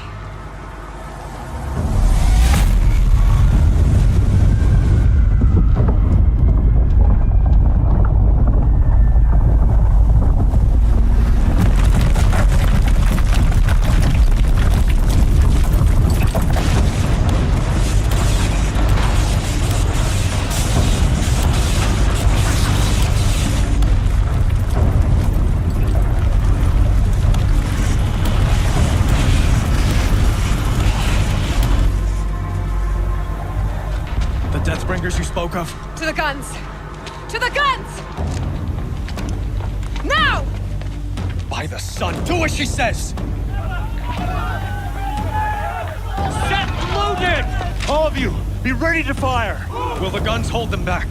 [SPEAKER 22] You spoke of?
[SPEAKER 1] To the guns! To the guns! Now!
[SPEAKER 22] By the sun, do as she says! Set loaded! All of you, be ready to fire! Will the guns hold them back?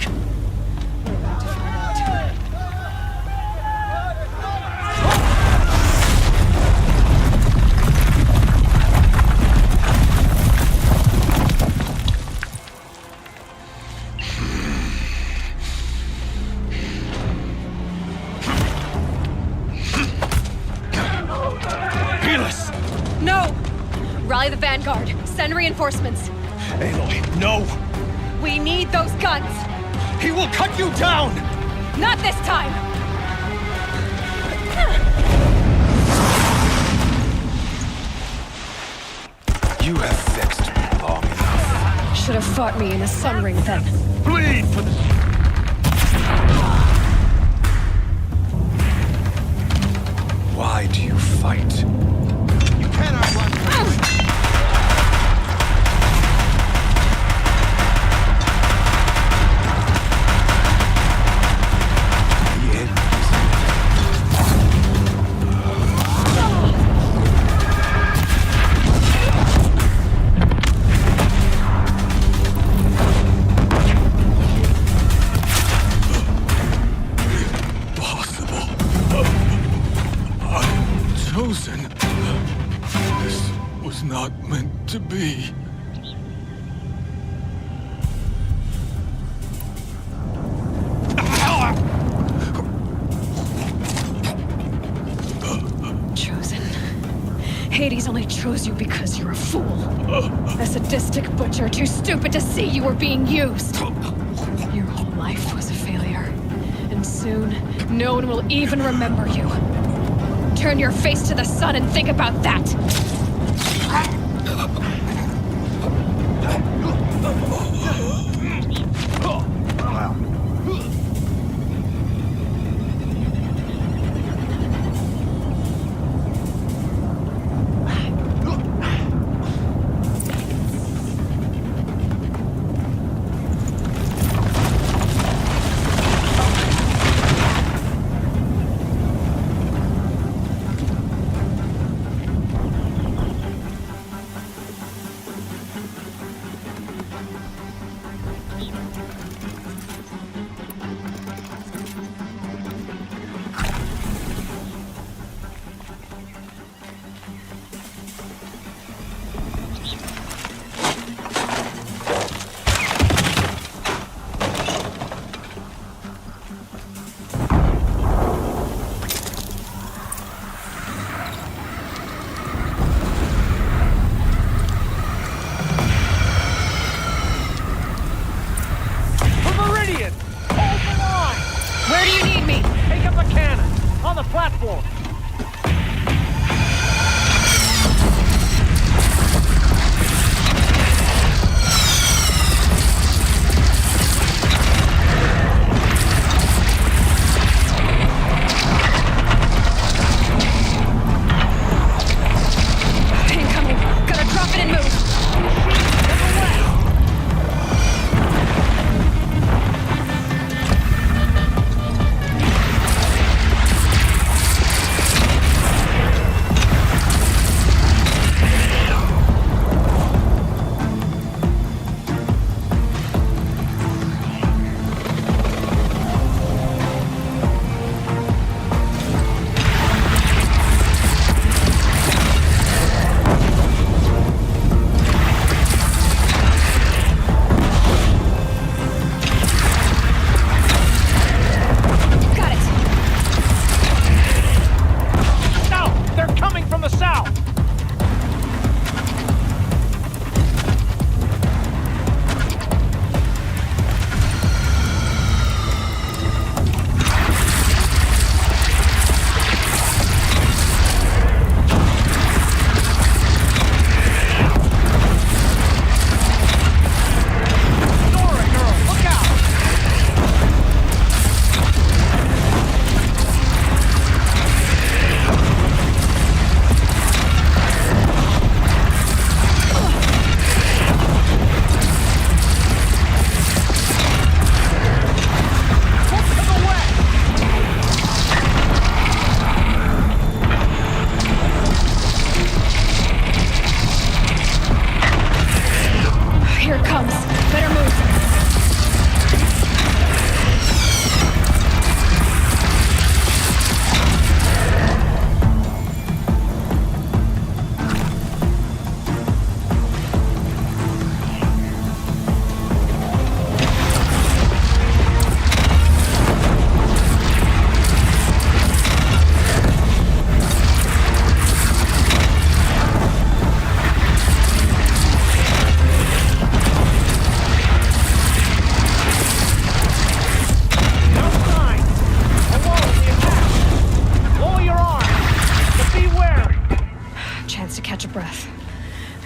[SPEAKER 1] Rally the Vanguard. Send reinforcements.
[SPEAKER 5] Aloy, no!
[SPEAKER 1] We need those guns!
[SPEAKER 5] He will cut you down!
[SPEAKER 1] Not this time!
[SPEAKER 4] You have vexed me long enough.
[SPEAKER 18] Should have fought me in a sun ring then.
[SPEAKER 5] Bleed for the...
[SPEAKER 4] Why do you fight?
[SPEAKER 5] You cannot run.
[SPEAKER 4] The end is
[SPEAKER 2] impossible. Chosen. This was not meant to be.
[SPEAKER 18] Chosen. Hades only chose you because you're a fool. A sadistic butcher too stupid to see you were being used. Your whole life was a failure. And soon, no one will even remember you. Turn your face to the sun and think about that! Where do you need me?
[SPEAKER 5] Take up a cannon! On the platform!
[SPEAKER 18] Incoming! Gotta drop it and move!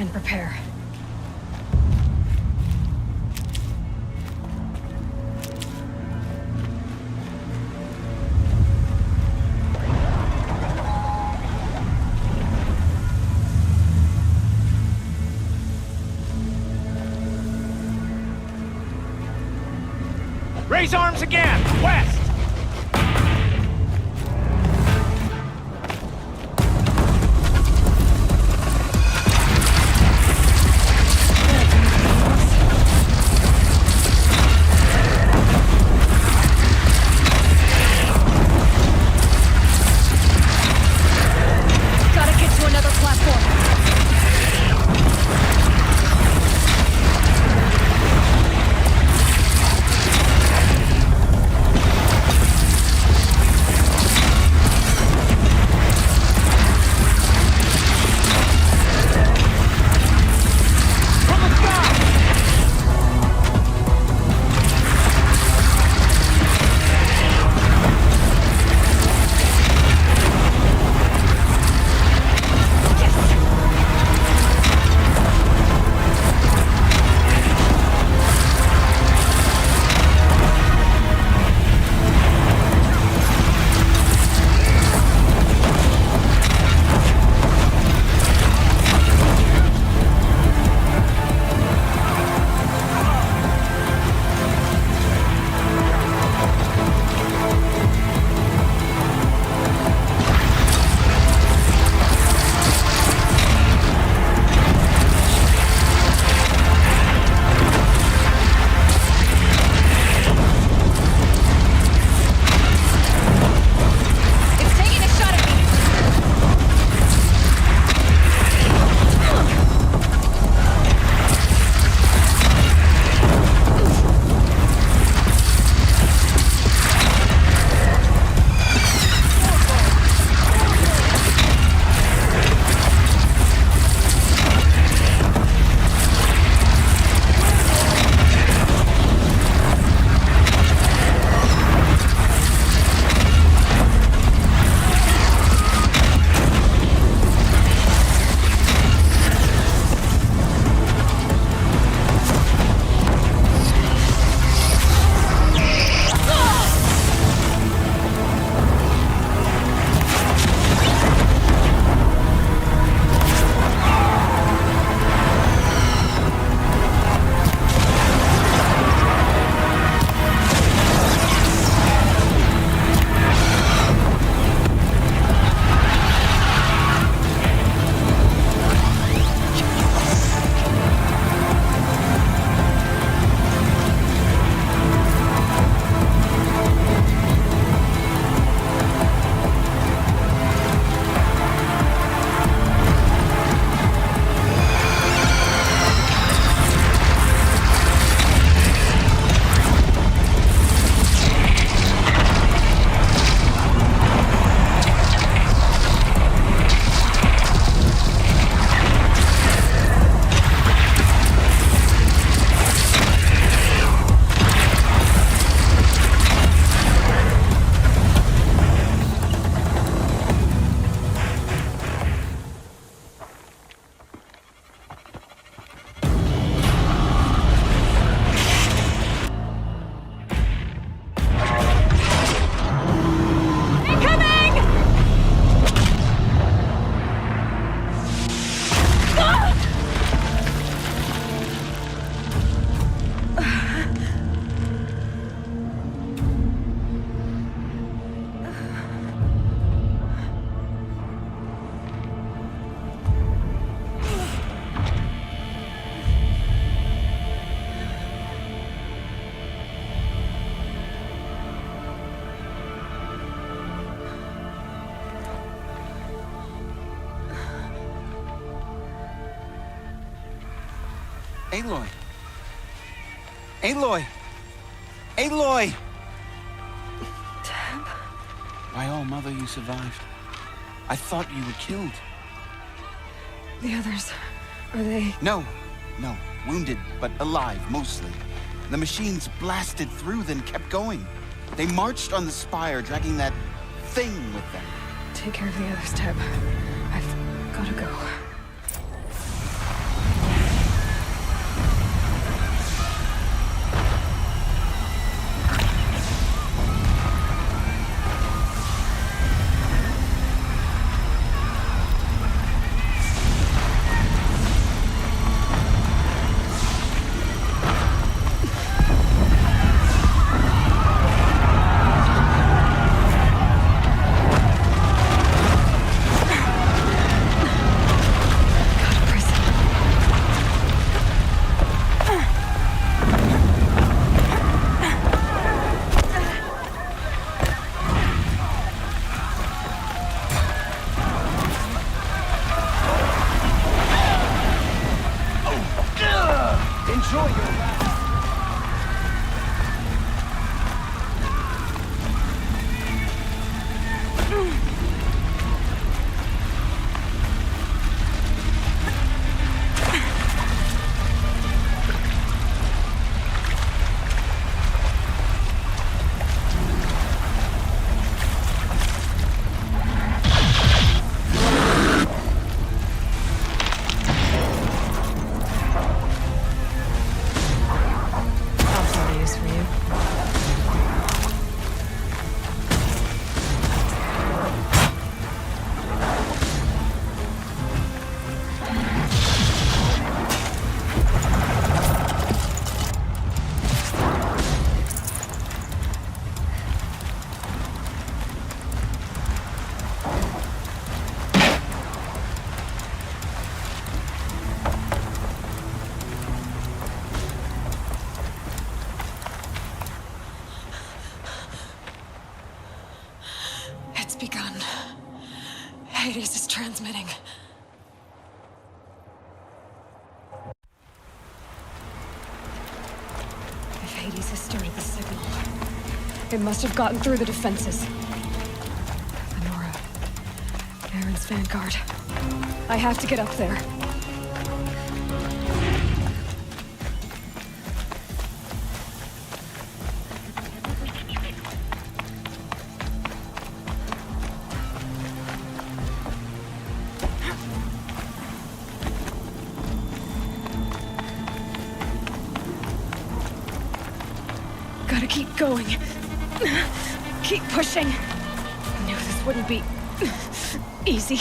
[SPEAKER 18] and prepare.
[SPEAKER 6] Raise arms again! West!
[SPEAKER 1] Gotta get to another platform.
[SPEAKER 7] Aloy! Aloy! Aloy!
[SPEAKER 18] Dad?
[SPEAKER 7] My own mother, you survived. I thought you were killed.
[SPEAKER 18] The others, are they...
[SPEAKER 7] No. Wounded, but alive, mostly. The machines blasted through, then kept going. They marched on the spire, dragging that thing with them.
[SPEAKER 18] Take care of the others, Teb. I've gotta go. Hades is transmitting. If Hades has started the signal, it must have gotten through the defenses. The Nora. Aaron's vanguard. I have to get up there. Gotta keep going. Keep pushing. I knew this wouldn't be easy.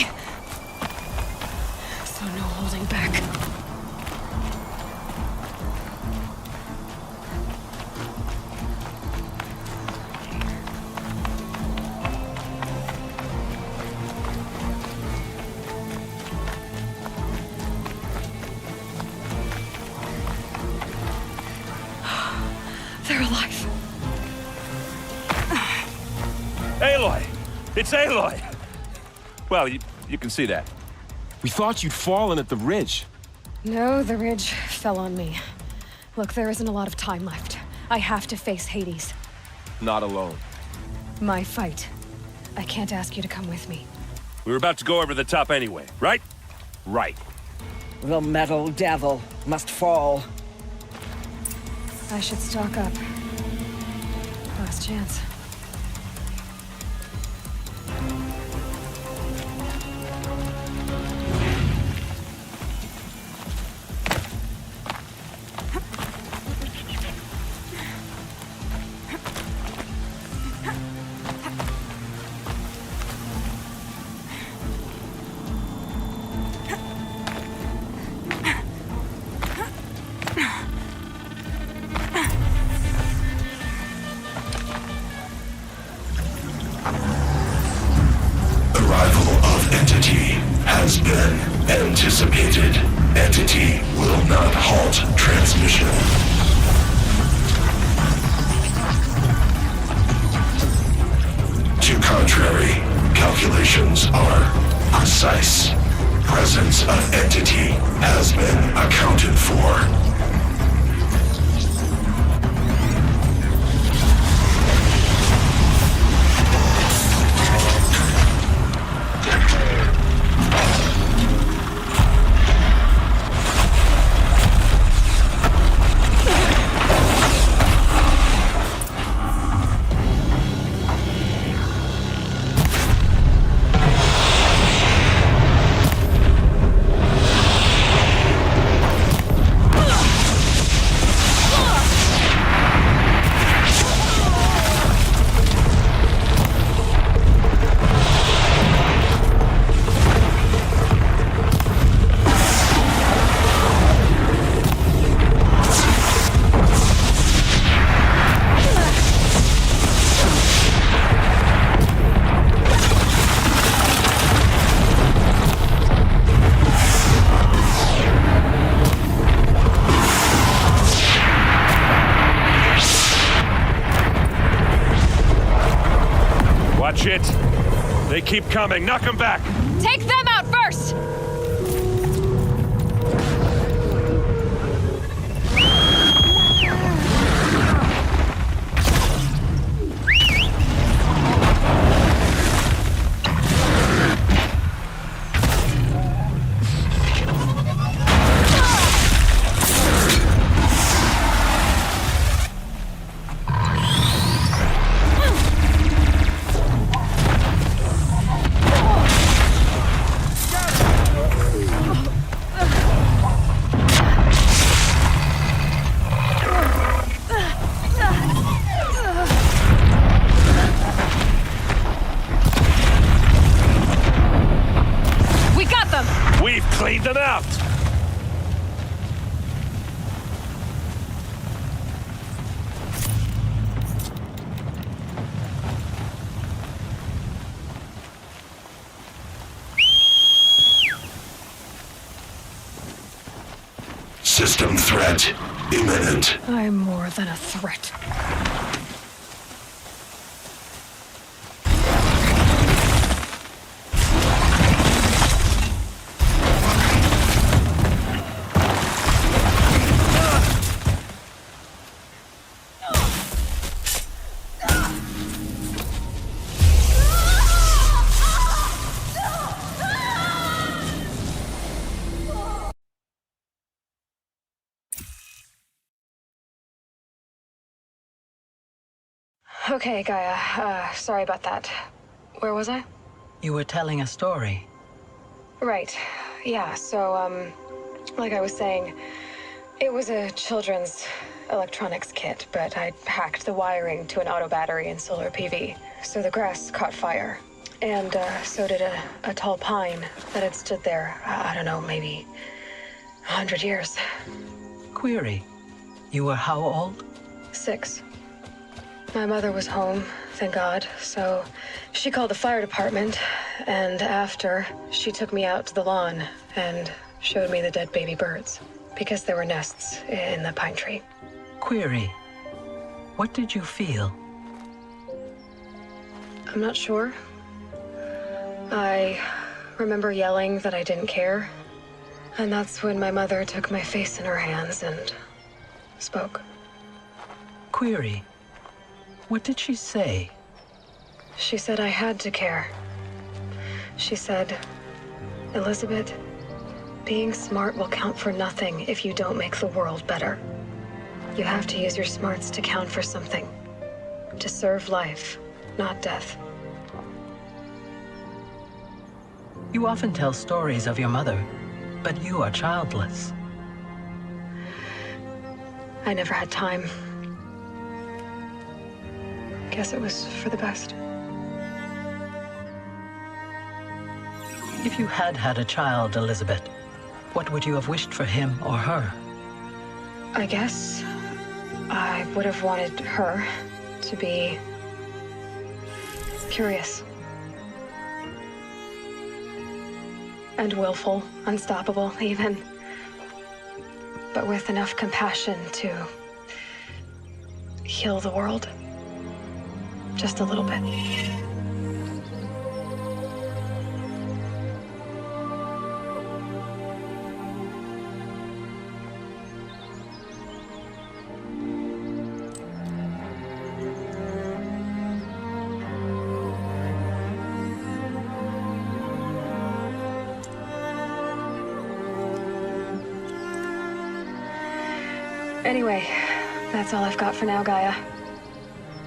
[SPEAKER 18] So no holding back. They're alive.
[SPEAKER 6] Aloy! It's Aloy! Well, you can see that.
[SPEAKER 4] We thought you'd fallen at the ridge.
[SPEAKER 18] No, the ridge fell on me. Look, there isn't a lot of time left. I have to face Hades.
[SPEAKER 6] Not alone.
[SPEAKER 18] My fight. I can't ask you to come with me.
[SPEAKER 6] We were about to go over the top anyway, right? Right.
[SPEAKER 3] The metal devil must fall.
[SPEAKER 18] I should stock up. Last chance.
[SPEAKER 11] Has been anticipated. Entity will not halt transmission. To contrary, calculations are precise. Presence of entity has been accounted for.
[SPEAKER 6] Watch it. They keep coming. Knock them back.
[SPEAKER 1] Take them out first!
[SPEAKER 6] We've cleaned them out!
[SPEAKER 11] System threat imminent.
[SPEAKER 18] I'm more than a threat. Okay, Gaia. Sorry about that. Where was I?
[SPEAKER 10] You were telling a story.
[SPEAKER 18] Right. Yeah, so, like I was saying, it was a children's electronics kit, but I'd hacked the wiring to an auto battery and solar PV. So the grass caught fire. And, so did a tall pine that had stood there, I don't know, maybe 100 years.
[SPEAKER 10] Query. You were how old?
[SPEAKER 18] 6. My mother was home, thank God, so she called the fire department, and after, she took me out to the lawn and showed me the dead baby birds, because there were nests in the pine tree.
[SPEAKER 10] Query. What did you feel?
[SPEAKER 18] I'm not sure. I remember yelling that I didn't care, and that's when my mother took my face in her hands and spoke.
[SPEAKER 10] Query. What did she say?
[SPEAKER 18] She said I had to care. She said, Elisabet, being smart will count for nothing if you don't make the world better. You have to use your smarts to count for something. To serve life, not death.
[SPEAKER 10] You often tell stories of your mother, but you are childless.
[SPEAKER 18] I never had time. Guess it was for the best.
[SPEAKER 10] If you had had a child, Elisabet, what would you have wished for him or her?
[SPEAKER 18] I guess I would have wanted her to be curious. And willful, unstoppable, even. But with enough compassion to heal the world. Just a little bit. Anyway, that's all I've got for now, Gaia.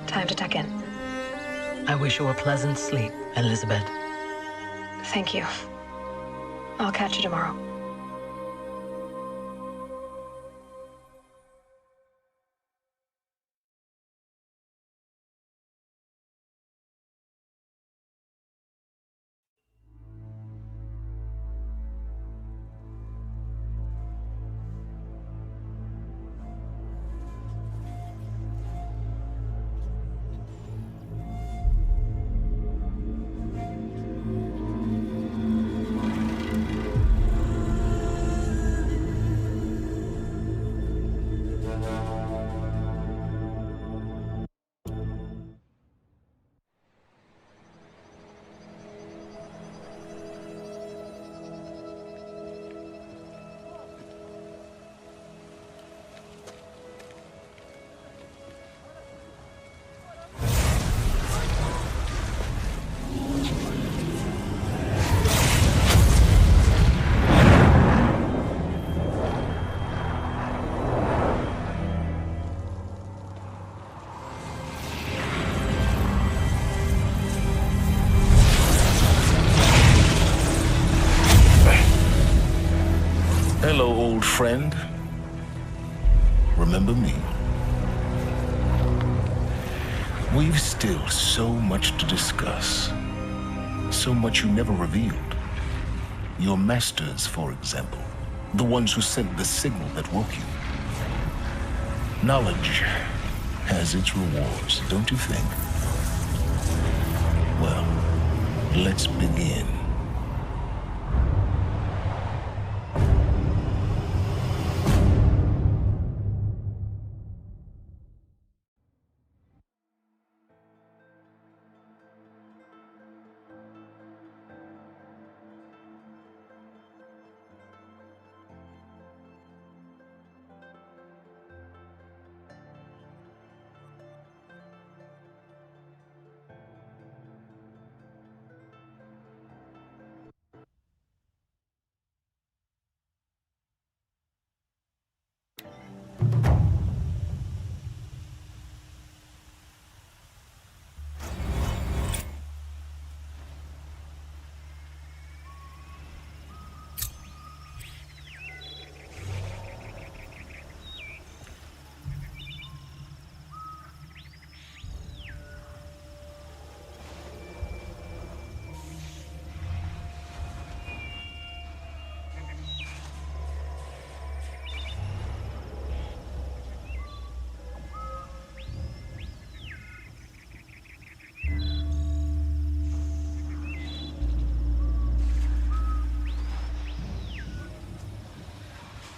[SPEAKER 18] Time to tuck in.
[SPEAKER 10] I wish you a pleasant sleep, Elisabet.
[SPEAKER 18] Thank you. I'll catch you tomorrow.
[SPEAKER 11] Hello, old friend. Remember me? We've still so much to discuss. So much you never revealed. Your masters, for example. The ones who sent the signal that woke you. Knowledge has its rewards, don't you think? Well, let's begin.